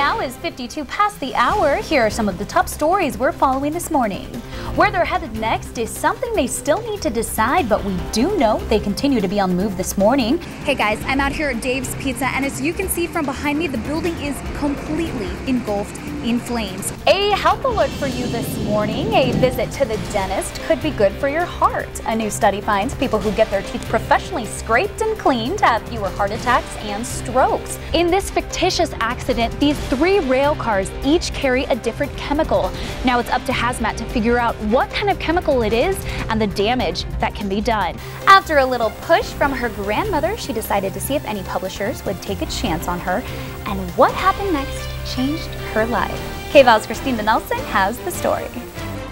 now is 52 past the hour. Here are some of the top stories we're following this morning. Where they're headed next is something they still need to decide, but we do know they continue to be on the move this morning. Hey guys, I'm out here at Dave's Pizza, and as you can see from behind me, the building is completely engulfed in flames. A health alert for you this morning. A visit to the dentist could be good for your heart. A new study finds people who get their teeth professionally scraped and cleaned have fewer heart attacks and strokes. In this fictitious accident, these 3 rail cars each carry a different chemical. Now it's up to Hazmat to figure out what kind of chemical it is and the damage that can be done. After a little push from her grandmother, she decided to see if any publishers would take a chance on her, and what happened next changed her life. KVAL's Christina Nelson has the story.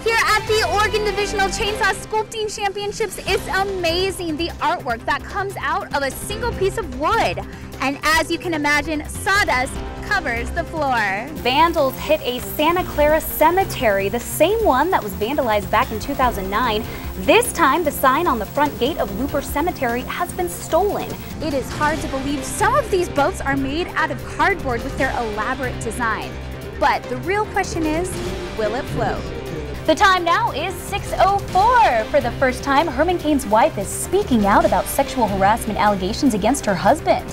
Here at the Oregon Divisional Chainsaw Sculpting Championships, it's amazing the artwork that comes out of a single piece of wood. And as you can imagine, sawdust covers the floor. Vandals hit a Santa Clara cemetery, the same one that was vandalized back in 2009. This time, the sign on the front gate of Looper Cemetery has been stolen. It is hard to believe some of these boats are made out of cardboard with their elaborate design. But the real question is, will it float? The time now is 6:04. For the first time, Herman Cain's wife is speaking out about sexual harassment allegations against her husband.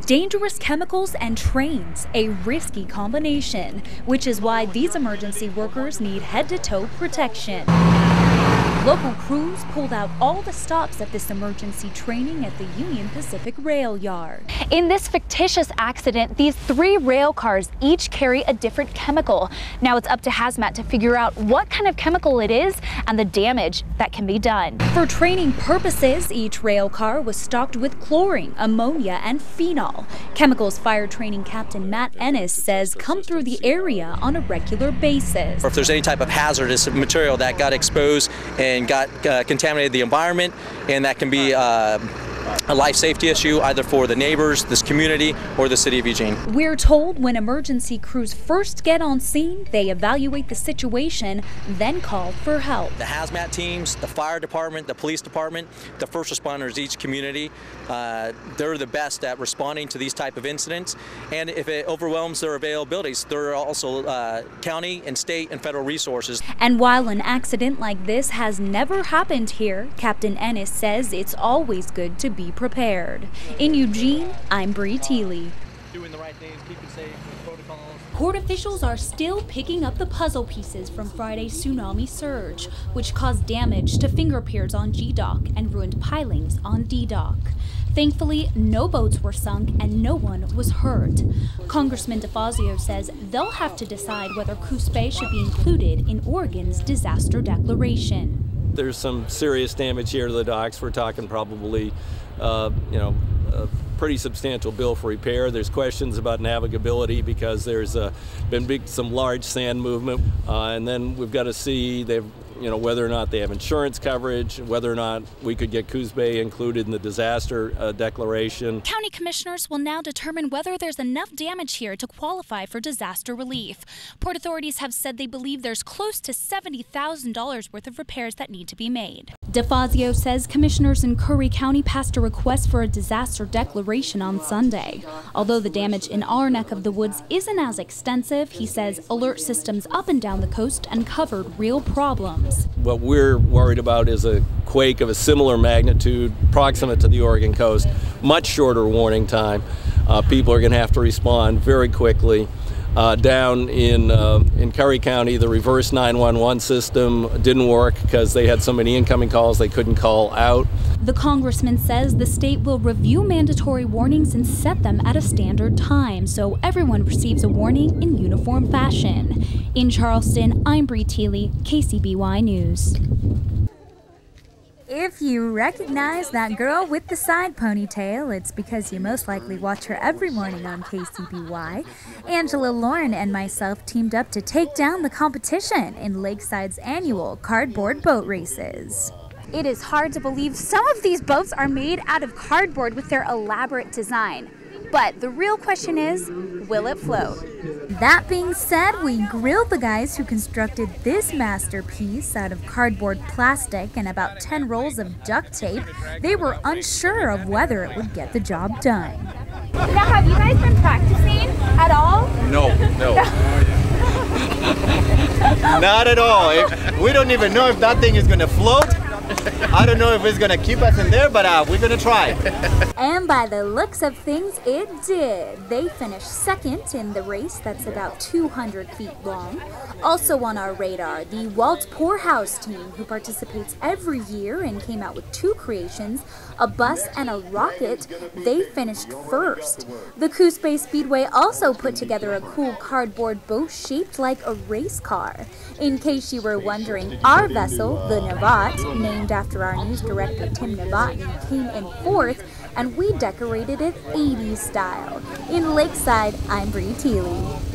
Dangerous chemicals and trains, a risky combination, which is why these emergency workers need head-to-toe protection. Local crews pulled out all the stops at this emergency training at the Union Pacific Rail Yard. In this fictitious accident, these 3 rail cars each carry a different chemical. Now it's up to Hazmat to figure out what kind of chemical it is and the damage that can be done. For training purposes, each rail car was stocked with chlorine, ammonia, and phenol. Chemicals Fire Training Captain Matt Ennis says come through the area on a regular basis. Or if there's any type of hazardous material that got exposed and got contaminated the environment, and that can be a life safety issue either for the neighbors, this community, or the city of Eugene. We're told when emergency crews first get on scene, they evaluate the situation, then call for help. The hazmat teams, the fire department, the police department, the first responders, each community, they're the best at responding to these type of incidents. And if it overwhelms their availabilities, there are also county and state and federal resources. And while an accident like this has never happened here, Captain Ennis says it's always good to be prepared. In Eugene, I'm Brie Thiele. Doing the right things, keeping safe, protocols. Court officials are still picking up the puzzle pieces from Friday's tsunami surge, which caused damage to finger piers on G-Dock and ruined pilings on D-Dock. Thankfully, no boats were sunk and no one was hurt. Congressman DeFazio says they'll have to decide whether Coos Bay should be included in Oregon's disaster declaration. There's some serious damage here to the docks. We're talking probably, a pretty substantial bill for repair. There's questions about navigability because there's been some large sand movement, and then we've got to see whether or not they have insurance coverage, whether or not we could get Coos Bay included in the disaster declaration. County commissioners will now determine whether there's enough damage here to qualify for disaster relief. Port authorities have said they believe there's close to $70,000 worth of repairs that need to be made. DeFazio says commissioners in Curry County passed a request for a disaster declaration on Sunday. Although the damage in our neck of the woods isn't as extensive, he says alert systems up and down the coast uncovered real problems. What we're worried about is a quake of a similar magnitude proximate to the Oregon coast, much shorter warning time. People are going to have to respond very quickly. Down in Curry County, the reverse 911 system didn't work because they had so many incoming calls they couldn't call out. The congressman says the state will review mandatory warnings and set them at a standard time so everyone receives a warning in uniform fashion. In Charleston, I'm Brie Thiele, KCBY News. If you recognize that girl with the side ponytail, it's because you most likely watch her every morning on KCBY. Angela Lauren and myself teamed up to take down the competition in Lakeside's annual cardboard boat races. It is hard to believe some of these boats are made out of cardboard with their elaborate design. But the real question is, will it float? That being said, we grilled the guys who constructed this masterpiece out of cardboard, plastic, and about 10 rolls of duct tape. They were unsure of whether it would get the job done. Now, have you guys been practicing at all? No. Not at all. We don't even know if that thing is going to float. I don't know if it's going to keep us in there, but we're going to try. And by the looks of things, it did. They finished second in the race that's about 200 feet long. Also on our radar, the Walt Poorhouse team, who participates every year and came out with 2 creations, a bus and a rocket. They finished first. The Coos Bay Speedway also put together a cool cardboard boat shaped like a race car. In case you were wondering, our vessel, the Navat, named after our news director Tim Novotny, came in 4th, and we decorated it 80s style. In Lakeside, I'm Brie Thiele.